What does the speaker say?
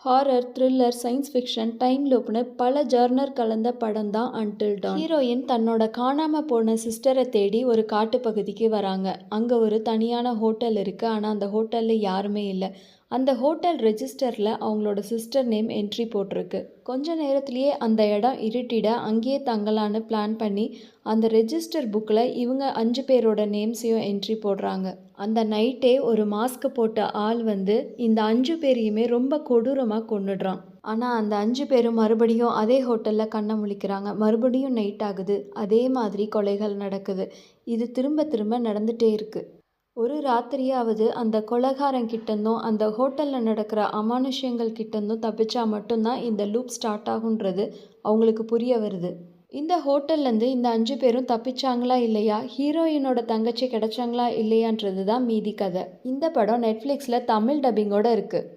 Horror, thriller, science fiction, time லூப்னு பல genre கலந்த படம் தான் அன்டில் டான். ஹீரோயின் தன்னோட காணாம போன சிஸ்டரை தேடி ஒரு காட்டுப்பகுதிக்கு வராங்க. அங்கே ஒரு தனியான ஹோட்டல் இருக்குது. ஆனால் அந்த ஹோட்டலில் யாருமே இல்லை. அந்த ஹோட்டல் ரெஜிஸ்டரில் அவங்களோட சிஸ்டர் நேம் என்ட்ரி போட்டிருக்கு. கொஞ்ச நேரத்திலேயே அந்த இடம் இருட்டிட அங்கேயே தங்கலான்னு பிளான் பண்ணி அந்த ரெஜிஸ்டர் புக்கில் இவங்க 5 பேரோட நேம்ஸையும் என்ட்ரி போடுறாங்க. அந்த நைட்டே ஒரு மாஸ்க் போட்ட ஆள் வந்து இந்த 5 பேரையுமே ரொம்ப கொடூரமாக கொன்னுடுறான். ஆனால் அந்த 5 பேரும் மறுபடியும் அதே ஹோட்டலில் கண்ணை முழிக்கிறாங்க. மறுபடியும் நைட் ஆகுது. அதே மாதிரி கொலைகள் நடக்குது. இது திரும்ப திரும்ப நடந்துகிட்டே இருக்குது. ஒரு ராத்திரியாவது அந்த கொலைகாரன் கிட்டேருந்தும் அந்த ஹோட்டலில் நடக்கிற அமானுஷ்யங்கள் கிட்டேருந்தும் தப்பிச்சா மட்டும்தான் இந்த லூப் ஸ்டார்ட் ஆகுன்றது அவங்களுக்கு புரிய வருது. இந்த ஹோட்டல்லேருந்து இந்த 5 பேரும் தப்பிச்சாங்களா இல்லையா, ஹீரோயினோட தங்கச்சி கிடைச்சாங்களா இல்லையான்றது தான் மீதி கதை. இந்த படம் நெட்ஃப்ளிக்ஸில் தமிழ் டப்பிங்கோடு இருக்குது.